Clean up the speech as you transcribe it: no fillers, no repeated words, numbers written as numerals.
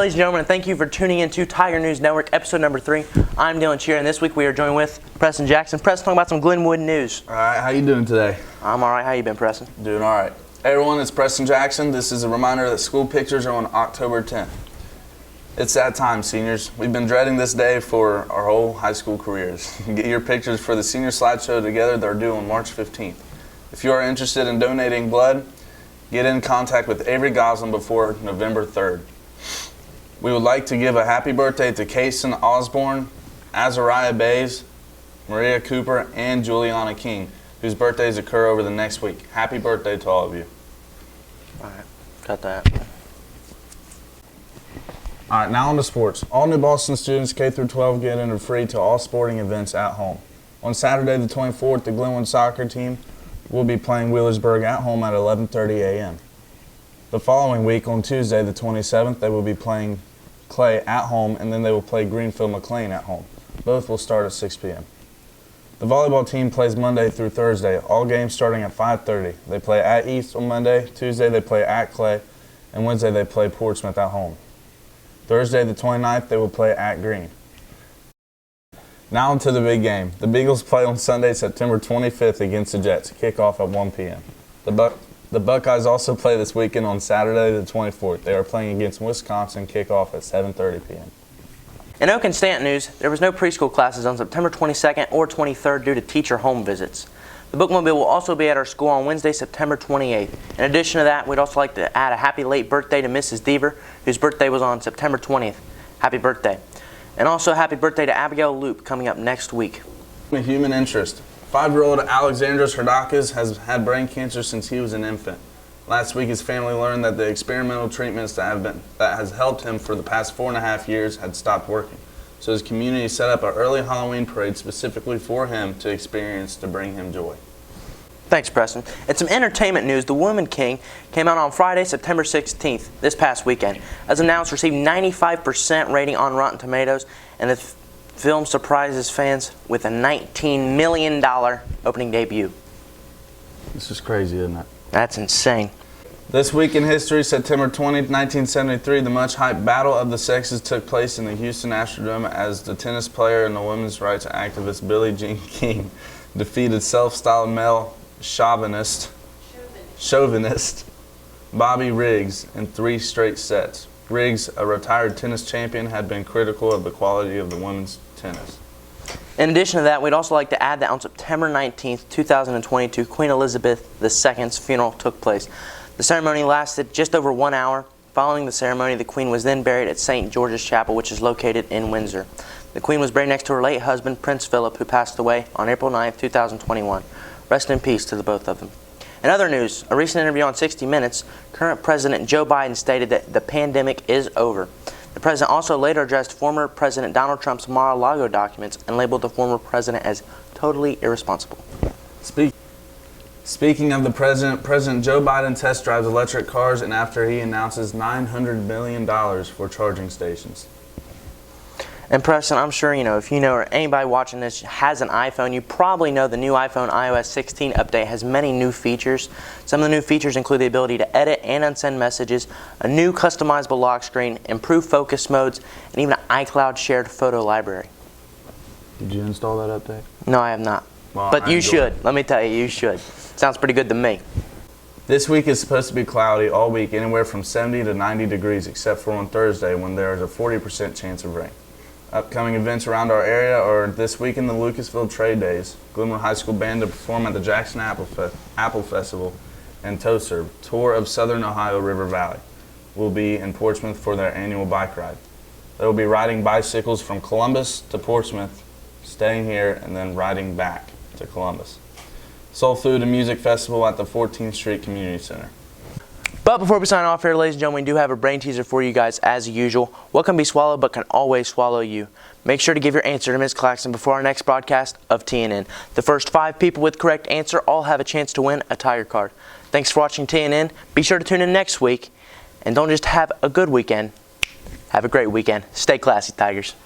ladies and gentlemen, and thank you for tuning in to Tiger News Network, episode number 3. I'm Dylan Cheer, and this week we are joined with Preston Jackson. Preston, talking about some Glenwood news. All right, how you doing today? I'm all right. How you been, Preston? Doing all right. Hey everyone, it's Preston Jackson. This is a reminder that school pictures are on October 10th. It's that time, seniors. We've been dreading this day for our whole high school careers. Get your pictures for the senior slideshow together. They're due on March 15th. If you are interested in donating blood, get in contact with Avery Goslin before November 3rd. We would like to give a happy birthday to Kason Osborne, Azariah Bays, Maria Cooper, and Juliana King, whose birthdays occur over the next week. Happy birthday to all of you. All right, got that. All right, now on to sports. All New Boston students K-12 get entered free to all sporting events at home. On Saturday the 24th, the Glenwood soccer team will be playing Wheelersburg at home at 11:30 a.m. The following week, on Tuesday the 27th, they will be playing Clay at home, and then they will play Greenfield McLean at home. Both will start at 6 p.m. The volleyball team plays Monday through Thursday, all games starting at 5:30. They play at East on Monday, Tuesday they play at Clay, and Wednesday they play Portsmouth at home. Thursday the 29th, they will play at Green. Now into the big game. The Beagles play on Sunday, September 25th against the Jets. Kickoff at 1 p.m. The Buckeyes also play this weekend on Saturday the 24th. They are playing against Wisconsin. Kickoff at 7:30 p.m. In Oak and Stanton news, there was no preschool classes on September 22nd or 23rd due to teacher home visits. The bookmobile will also be at our school on Wednesday, September 28th. In addition to that, we'd also like to add a happy late birthday to Mrs. Deaver, whose birthday was on September 20th. Happy birthday. And also happy birthday to Abigail Loop coming up next week. A human interest. 5-year-old Alexandros Herdakis has had brain cancer since he was an infant. Last week, his family learned that the experimental treatments that has helped him for the past 4.5 years had stopped working. So his community set up an early Halloween parade specifically for him to bring him joy. Thanks, Preston. And some entertainment news. The Woman King came out on Friday, September 16th, this past weekend. As announced, received 95% rating on Rotten Tomatoes, and the film surprises fans with a $19 million opening debut. This is crazy, isn't it? That's insane. This week in history, September 20, 1973, the much-hyped Battle of the Sexes took place in the Houston Astrodome as the tennis player and the women's rights activist Billie Jean King defeated self-styled male chauvinist Bobby Riggs in 3 straight sets. Riggs, a retired tennis champion, had been critical of the quality of the women's tennis. In addition to that, we'd also like to add that on September 19th, 2022, Queen Elizabeth II's funeral took place. The ceremony lasted just over 1 hour. Following the ceremony, the Queen was then buried at St. George's Chapel, which is located in Windsor. The Queen was buried next to her late husband, Prince Philip, who passed away on April 9th, 2021. Rest in peace to the both of them. In other news, a recent interview on 60 Minutes, current President Joe Biden stated that the pandemic is over. The president also later addressed former President Donald Trump's Mar-a-Lago documents and labeled the former president as totally irresponsible. Speaking of the president, President Joe Biden test drives electric cars, and after he announces $900 million for charging stations. And Preston, I'm sure if you know or anybody watching this has an iPhone, you probably know the new iPhone iOS 16 update has many new features. Some of the new features include the ability to edit and unsend messages, a new customizable lock screen, improved focus modes, and even an iCloud shared photo library. Did you install that update? No, I have not. Well, but you should. Let me tell you, you should. Sounds pretty good to me. This week is supposed to be cloudy all week, anywhere from 70 to 90 degrees, except for on Thursday when there is a 40% chance of rain. Upcoming events around our area are this weekend the Lucasville Trade Days, Glenwood High School Band to perform at the Jackson Apple Festival, and TOSERV, Tour of Southern Ohio River Valley, will be in Portsmouth for their annual bike ride. They will be riding bicycles from Columbus to Portsmouth, staying here, and then riding back to Columbus. Soul Food and Music Festival at the 14th Street Community Center. But before we sign off here, ladies and gentlemen, we do have a brain teaser for you guys as usual. What can be swallowed but can always swallow you? Make sure to give your answer to Ms. Claxton before our next broadcast of TNN. The first 5 people with correct answer all have a chance to win a Tiger card. Thanks for watching TNN. Be sure to tune in next week. And don't just have a good weekend. Have a great weekend. Stay classy, Tigers.